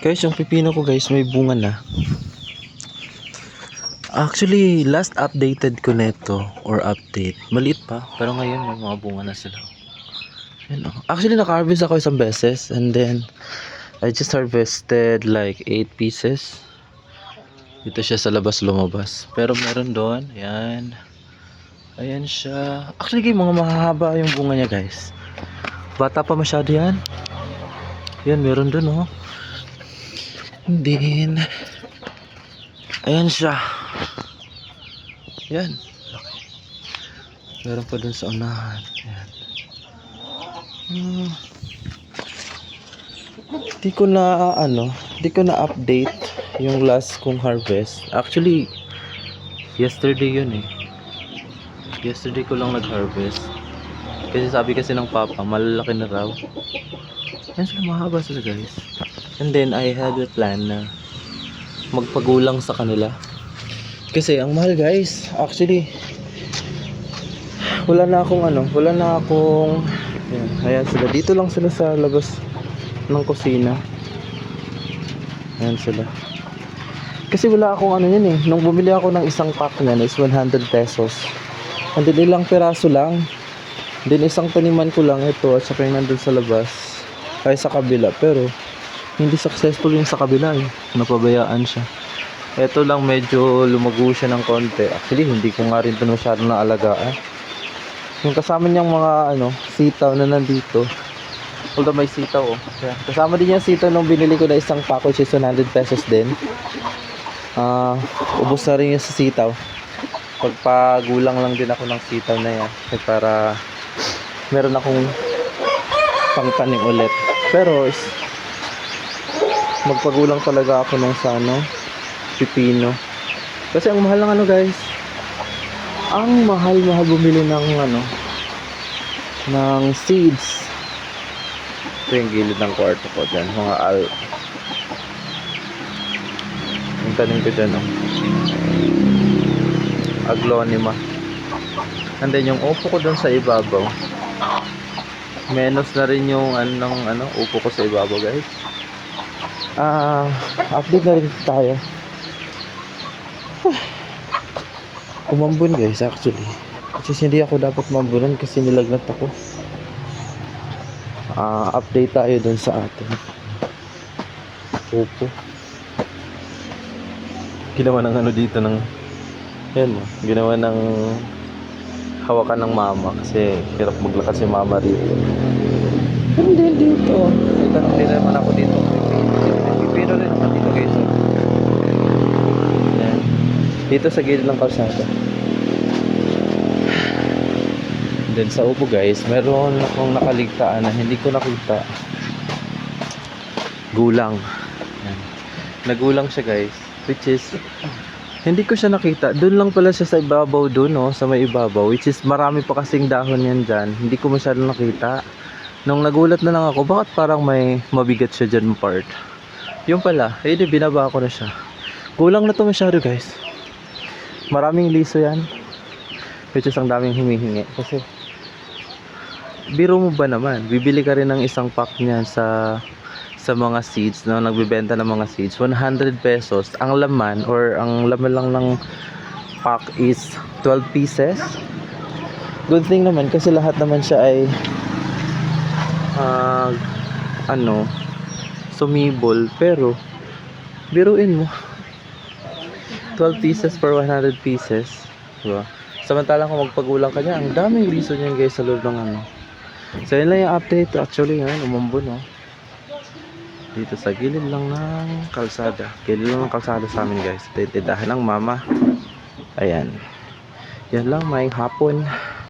Guys, yung pipino ko guys, may bunga na. Actually, last updated ko neto or update, maliit pa, pero ngayon may mga bunga na sila. Yan, oh. Actually, naka-harvest ako isang beses and then I just harvested like 8 pieces. Dito siya sa labas lumabas. Pero meron doon, yan. Ayan siya. Actually, mga mahahaba yung bunga niya guys. Bata pa masyado yan. Yan, meron doon oh. And then, ayan siya. Yan. Okay. Meron pa dun sa unahan. Yan. Di ko na update yung last kong harvest. Actually, yesterday yun eh. Yesterday ko lang nag-harvest. Kasi sabi kasi ng papa, malalaki na raw. Yan sila, mahaba sila guys. And then I had a plan na magpagulang sa kanila. Kasi ang mahal guys. Actually, wala na akong ayan sila. Dito lang sila sa labas ng kusina. Ayan sila. Kasi wala akong yun eh. Nung bumili ako ng isang pack niyan is 100 pesos. And then ilang peraso lang. Then isang taniman ko lang ito at saka yung nandun sa labas. Ay sa kabila. Pero hindi successful yung sa kabila eh. Napabayaan siya. Ito lang medyo lumago siya ng konti. Actually hindi ko nga rin ito masyadong naalagaan. Yung kasama niyang mga sitaw na nandito. Although may sitaw oh. Kaya, kasama din yung sitaw nung binili ko na isang pack which is 100 pesos din. Ubos na rin yung sa sitaw. Pagpagulang lang din ako ng sitaw na yan. Para meron akong pangtanim ulit. Pero magpagulang talaga ako ng pipino. Kasi ang mahal ng guys. Ang mahal bumili ng seeds. Ito yung gilid ng kwarto ko dyan. Mga yung tanim ko dyan aglonema. And then yung upo ko dun sa ibabaw. Menos na rin yung upo ko sa ibabaw guys. Update na rin tayo. Umambun guys actually. Kasi hindi ako dapat mambunan kasi nilagnat ako. Update tayo dun sa atin. Upo. Ginawa ng dito ng ginawa ng hawakan ng mama kasi hirap maglakad si mama rito. Hindi dito. Hindi naman ako dito. Pero rin naman dito guys. Yan. Dito sa gilid ng kalsada. Then sa upo guys, meron akong nakaligtaan na hindi ko nakita. Gulang. Yan. Nagulang siya guys. Which is hindi ko siya nakita. Doon lang pala siya sa ibabaw doon sa may ibabaw. Which is marami pa kasing dahon yan dyan. Hindi ko masyadong nakita. Nung nagulat na lang ako, bakit parang may mabigat siya dyan part. Yung pala, binaba ko na siya. Kulang na to masyado guys. Maraming liso yan. Which is ang daming humihingi. Kasi biro mo ba naman, bibili ka rin ng isang pack niyan sa mga seeds nagbebenta ng mga seeds 100 pesos ang laman or ang laman lang ng pack is 12 pieces. Good thing naman kasi lahat naman siya ay sumibol, pero biruin mo 12 pieces for 100 pieces, diba? Samantalang kung magpagulang ka niya, ang daming liso niyan guys sa loob ng So yun lang yung update. Actually ngayon umambun dito sa gilid lang ng kalsada. Gilid lang ng kalsada sa amin guys. Tindahan ng mama. Ayan. Yan lang, may hapon.